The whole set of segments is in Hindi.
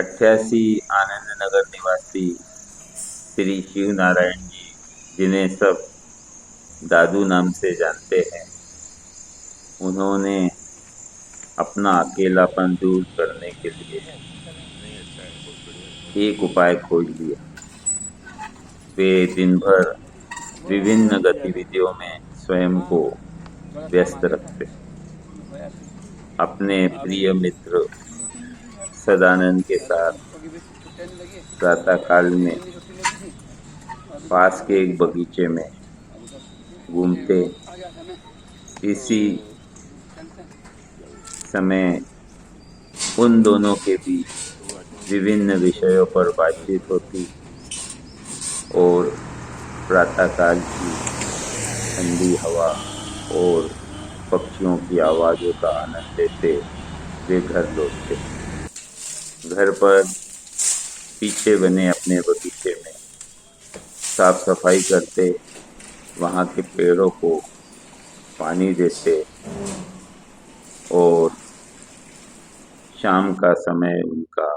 88 आनंद नगर निवासी श्री शिव नारायण जी, जिन्हें सब दादू नाम से जानते हैं, उन्होंने अपना अकेलापन दूर करने के लिए एक उपाय खोज लिया। वे दिन भर विभिन्न गतिविधियों में स्वयं को व्यस्त रखते। अपने प्रिय मित्र सदानंद के साथ प्रातःकाल में पास के एक बगीचे में घूमते। इसी समय उन दोनों के बीच विभिन्न विषयों पर बातचीत होती और प्रातःकाल की ठंडी हवा और पक्षियों की आवाज़ों का आनंद लेते वे घर लौटते। घर पर पीछे बने अपने बगीचे में साफ सफाई करते, वहाँ के पेड़ों को पानी देते और शाम का समय उनका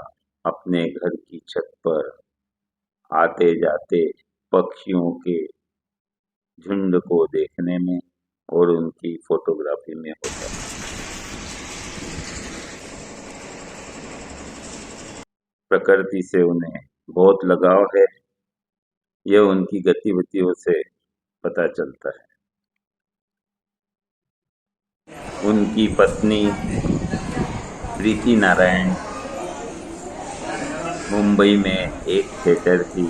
अपने घर की छत पर आते जाते पक्षियों के झुंड को देखने में और उनकी फोटोग्राफी में होता। प्रकृति से उन्हें बहुत लगाव है, यह उनकी गतिविधियों से पता चलता है। उनकी पत्नी प्रीति नारायण मुंबई में एक थिएटर की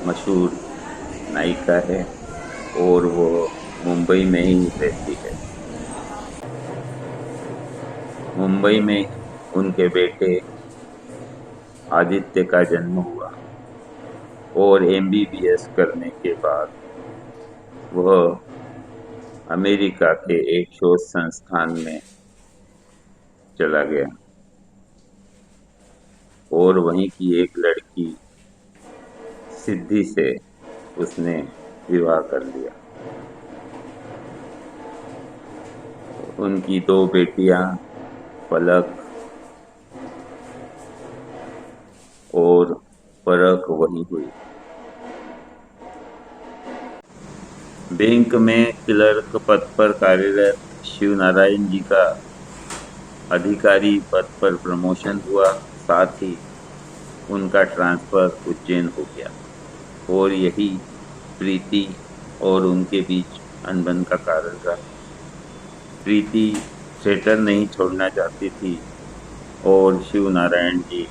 मशहूर नायिका है और वो मुंबई में ही रहती है। मुंबई में ही उनके बेटे आदित्य का जन्म हुआ और एमबीबीएस करने के बाद वह अमेरिका के एक शोध संस्थान में चला गया और वहीं की एक लड़की सिद्धि से उसने विवाह कर लिया। उनकी दो बेटियां पलक और परख वहीं हुई। बैंक में क्लर्क पद पर कार्यरत शिव नारायण जी का अधिकारी पद पर प्रमोशन हुआ, साथ ही उनका ट्रांसफर उज्जैन हो गया और यही प्रीति और उनके बीच अनबन का कारण रहा। प्रीति थिएटर नहीं छोड़ना चाहती थी और शिव नारायण जी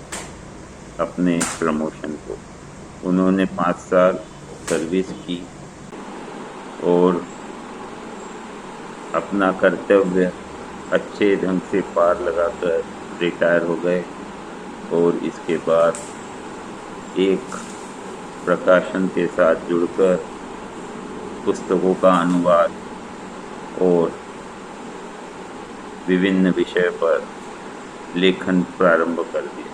अपने प्रमोशन को। उन्होंने 5 साल सर्विस की और अपना कर्तव्य अच्छे ढंग से पार लगाकर रिटायर हो गए और इसके बाद एक प्रकाशन के साथ जुड़कर पुस्तकों का अनुवाद और विभिन्न विषय पर लेखन प्रारंभ कर दिया।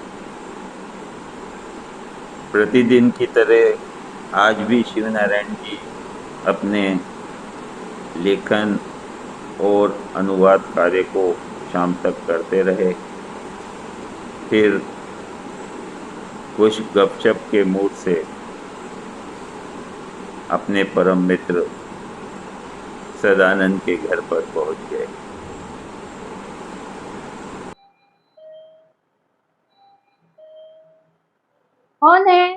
प्रतिदिन की तरह आज भी शिव नारायण जी अपने लेखन और अनुवाद कार्य को शाम तक करते रहे। फिर कुछ गपशप के मूड से अपने परम मित्र सदानंद के घर पर पहुंच गए। कौन है?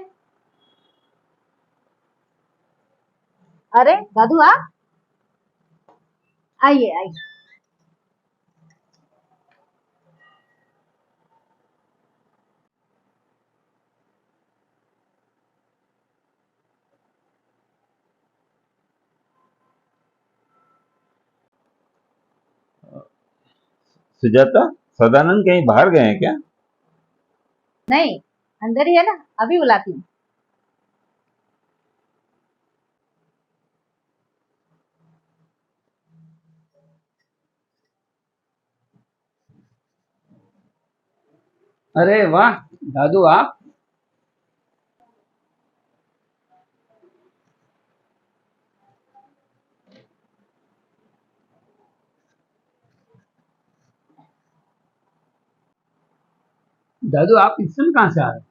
अरे दादू आप आइए आइए। सुजाता, सदानंद कहीं बाहर गए हैं क्या? नहीं, अंदर ही है ना, अभी बुलाती हूँ। अरे वाह दादू आप। दादू आप इस समय कहाँ से आ रहे हैं?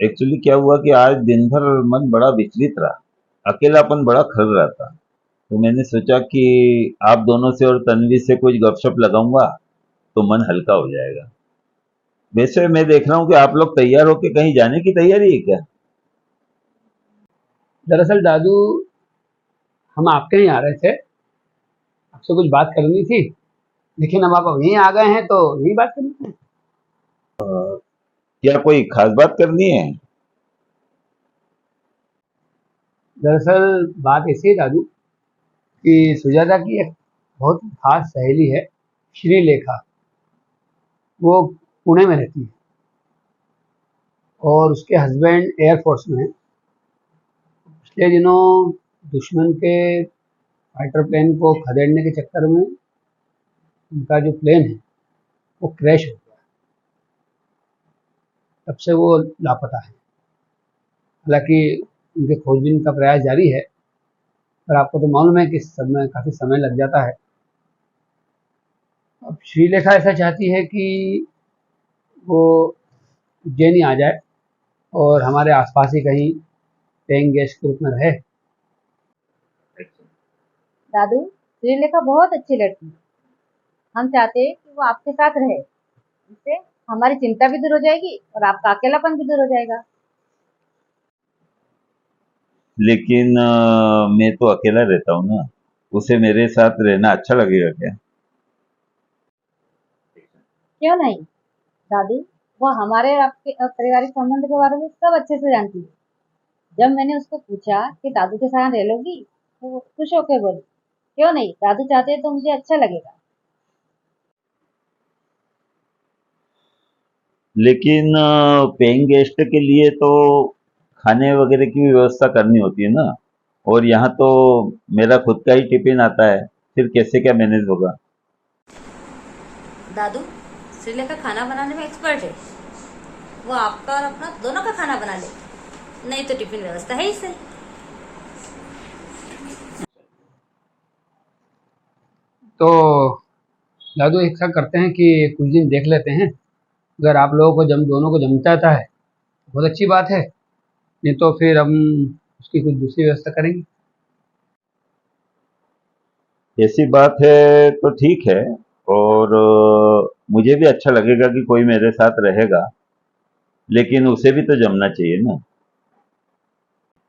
एक्चुअली क्या हुआ कि आज दिन भर मन बड़ा विचलित रहा, अकेलापन बड़ा खल रहा था। तो मैंने सोचा कि आप दोनों से और तन्वी से कुछ गपशप लगाऊंगा तो मन हल्का हो जाएगा। वैसे मैं देख रहा हूँ कि आप लोग तैयार होके कहीं जाने की तैयारी है क्या? दरअसल दादू हम आपके यहाँ आ रहे थे, आपसे कुछ बात करनी थी, लेकिन अब आप यहीं आ गए हैं तो यही बात करनी है। क्या कोई खास बात करनी है? दरअसल बात ऐसी है दादू कि सुजाता की एक बहुत खास सहेली है, श्रीलेखा। वो पुणे में रहती है और उसके हस्बैंड एयरफोर्स में हैं। पिछले दिनों दुश्मन के फाइटर प्लेन को खदेड़ने के चक्कर में उनका जो प्लेन है वो क्रैश हो गया। तब से वो लापता है। हालांकि उनके खोजबीन का प्रयास जारी है, पर आपको तो मालूम है कि इस सब में काफ़ी समय लग जाता है। अब श्रीलेखा ऐसा चाहती है कि वो उज्जैन ही आ जाए और हमारे आसपास ही कहीं पेइंग गेस्ट के रूप में रहे। दादू, श्रीलेखा बहुत अच्छी लड़की है। हम चाहते हैं कि वो आपके साथ रहे। इससे हमारी चिंता भी दूर हो जाएगी और आपका अकेलापन भी दूर हो जाएगा। लेकिन मैं तो अकेला रहता हूँ ना, उसे मेरे साथ रहना अच्छा लगेगा क्या? क्यों नहीं दादू, वो हमारे और आपके पारिवारिक संबंध के बारे में सब अच्छे से जानती है। जब मैंने उसको पूछा कि दादू के साथ रह लोगी, तो वो खुश होकर बोली, क्यों नहीं, दादू चाहते हैं तो मुझे अच्छा लगेगा। लेकिन पेइंग गेस्ट के लिए तो खाने वगैरह की भी व्यवस्था करनी होती है ना, और यहाँ तो मेरा खुद का ही टिफिन आता है, फिर कैसे क्या मैनेज होगा? दादू, श्रीलेखा खाना बनाने में एक्सपर्ट है। वो आपका और अपना दोनों का खाना बना ले। नहीं तो टिफिन व्यवस्था है ही सही। तो दादू ऐसा करते हैं कि कुछ दिन देख लेते हैं। अगर आप लोगों को दोनों को जमता है बहुत अच्छी बात है, नहीं तो फिर हम उसकी कुछ दूसरी व्यवस्था करेंगे। ऐसी बात है तो ठीक है, और मुझे भी अच्छा लगेगा कि कोई मेरे साथ रहेगा, लेकिन उसे भी तो जमना चाहिए ना।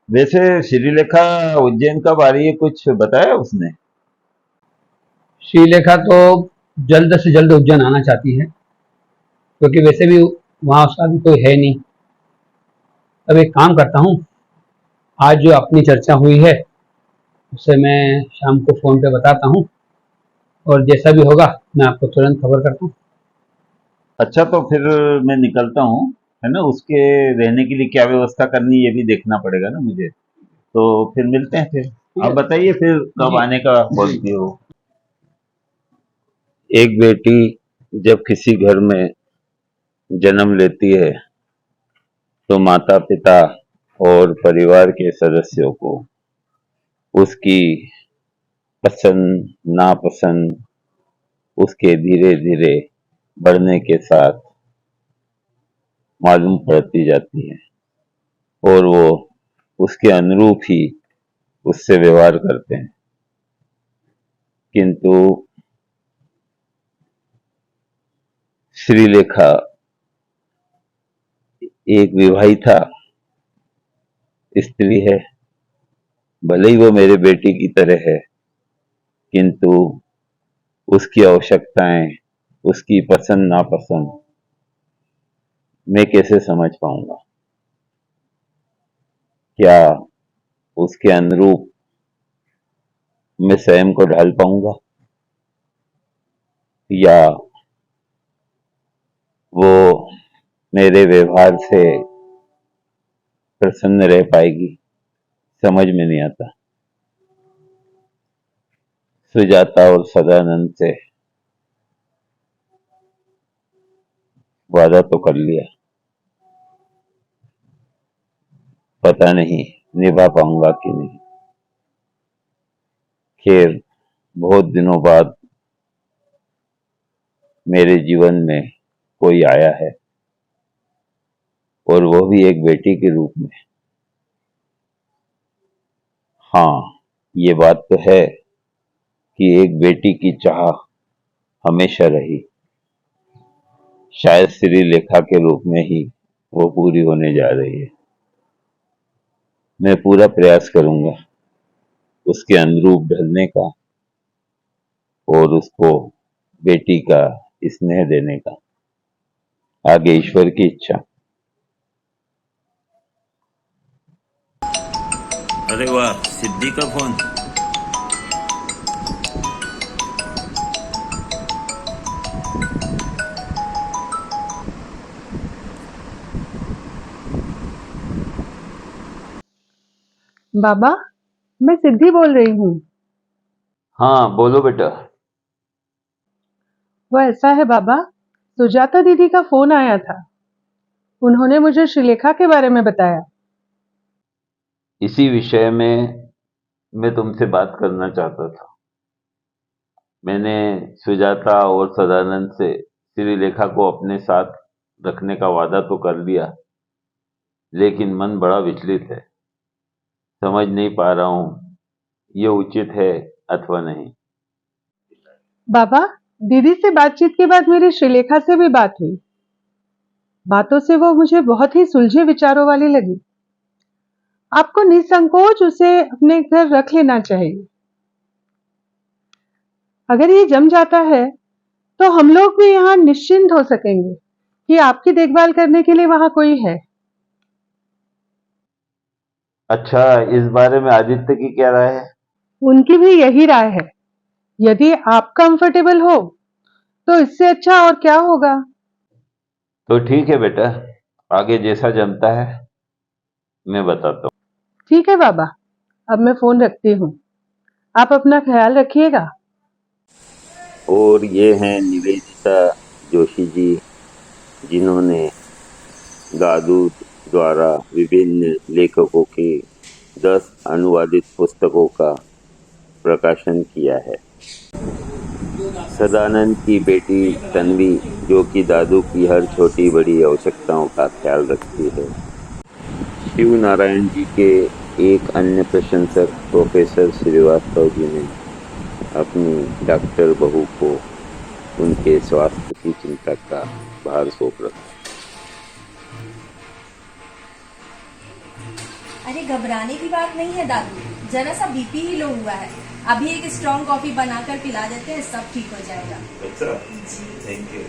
वैसे श्रीलेखा उज्जैन कब आ रही है, कुछ बताया उसने? श्रीलेखा तो जल्द से जल्द उज्जैन आना चाहती है, क्योंकि वैसे भी वहाँ उसका भी कोई है नहीं। अब एक काम करता हूँ, आज जो अपनी चर्चा हुई है उसे मैं शाम को फ़ोन पे बताता हूँ और जैसा भी होगा मैं आपको तुरंत खबर करता हूँ। अच्छा, तो फिर मैं निकलता हूँ, है ना। उसके रहने के लिए क्या व्यवस्था करनी ये भी देखना पड़ेगा ना मुझे। तो फिर मिलते हैं फिर। आप बताइए फिर कब जी आने का बोलती हो? एक बेटी जब किसी घर में जन्म लेती है तो माता पिता और परिवार के सदस्यों को उसकी पसंद नापसंद उसके धीरे धीरे बढ़ने के साथ मालूम पड़ती जाती है, और वो उसके अनुरूप ही उससे व्यवहार करते हैं। किंतु श्रीलेखा एक विवाहिता स्त्री है। भले ही वो मेरे बेटी की तरह है, किंतु उसकी आवश्यकताएं, उसकी पसंद नापसंद मैं कैसे समझ पाऊंगा? क्या उसके अनुरूप मैं स्वयं को ढाल पाऊंगा, या वो मेरे व्यवहार से प्रसन्न रह पाएगी? समझ में नहीं आता। सुजाता और सदानंद से वादा तो कर लिया, पता नहीं निभा पाऊंगा कि नहीं। खैर, बहुत दिनों बाद मेरे जीवन में कोई आया है, और वो भी एक बेटी के रूप में। हाँ, ये बात तो है कि एक बेटी की चाह हमेशा रही, शायद श्रीलेखा के रूप में ही वो पूरी होने जा रही है। मैं पूरा प्रयास करूंगा उसके अनुरूप ढलने का और उसको बेटी का स्नेह देने का। आगे ईश्वर की इच्छा। अरे वाह, सिद्धि का फोन। बाबा, मैं सिद्धि बोल रही हूँ। हाँ बोलो बेटा। वो ऐसा है बाबा, सुजाता दीदी का फोन आया था। उन्होंने मुझे श्रीलेखा के बारे में बताया। इसी विषय में मैं तुमसे बात करना चाहता था। मैंने सुजाता और सदानंद से श्रीलेखा को अपने साथ रखने का वादा तो कर लिया, लेकिन मन बड़ा विचलित है। समझ नहीं पा रहा हूँ ये उचित है अथवा नहीं। बाबा, दीदी से बातचीत के बाद मेरी श्रीलेखा से भी बात हुई। बातों से वो मुझे बहुत ही सुलझे विचारों वाली लगी। आपको निसंकोच उसे अपने घर रख लेना चाहिए। अगर ये जम जाता है तो हम लोग भी यहाँ निश्चिंत हो सकेंगे कि आपकी देखभाल करने के लिए वहां कोई है। अच्छा, इस बारे में आदित्य की क्या राय है? उनकी भी यही राय है। यदि आप कंफर्टेबल हो तो इससे अच्छा और क्या होगा। तो ठीक है बेटा, आगे जैसा जमता है मैं बताता ठीक है बाबा, अब मैं फोन रखती हूँ। आप अपना ख्याल रखिएगा। हूँ। और ये हैं निवेदिता जोशी जी, जिन्होंने दादू द्वारा विभिन्न लेखकों की 10 अनुवादित पुस्तकों का प्रकाशन किया है। सदानंद की बेटी तन्वी, जो कि दादू की हर छोटी बड़ी आवश्यकताओं का ख्याल रखती है। शिव नारायण जी के एक अन्य प्रशंसक प्रोफेसर श्रीवास्तव जी ने अपनी डॉक्टर बहू को उनके स्वास्थ्य की चिंता का भार सौंप रखा। अरे घबराने की बात नहीं है दादू, जरा सा बीपी ही लो हुआ है। अभी एक स्ट्रॉन्ग कॉफी बनाकर पिला देते हैं, सब ठीक हो जाएगा। अच्छा, जी थैंक यू।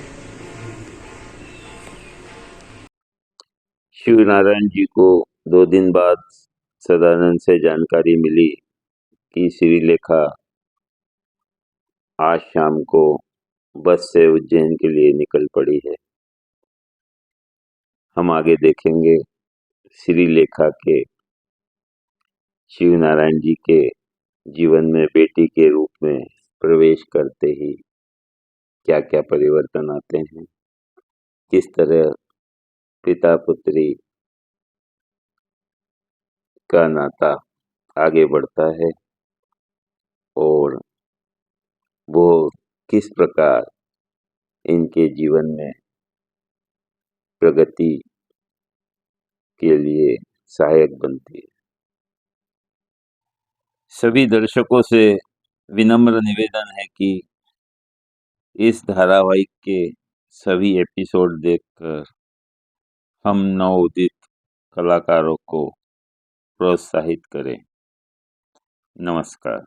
शिव नारायण जी को 2 दिन बाद सदानंद से जानकारी मिली कि श्रीलेखा आज शाम को बस से उज्जैन के लिए निकल पड़ी है। हम आगे देखेंगे श्रीलेखा के शिव नारायण जी के जीवन में बेटी के रूप में प्रवेश करते ही क्या क्या परिवर्तन आते हैं, किस तरह पिता पुत्री का नाता आगे बढ़ता है और वो किस प्रकार इनके जीवन में प्रगति के लिए सहायक बनती है। सभी दर्शकों से विनम्र निवेदन है कि इस धारावाहिक के सभी एपिसोड देखकर हम नवोदित कलाकारों को प्रोत्साहित करें। नमस्कार।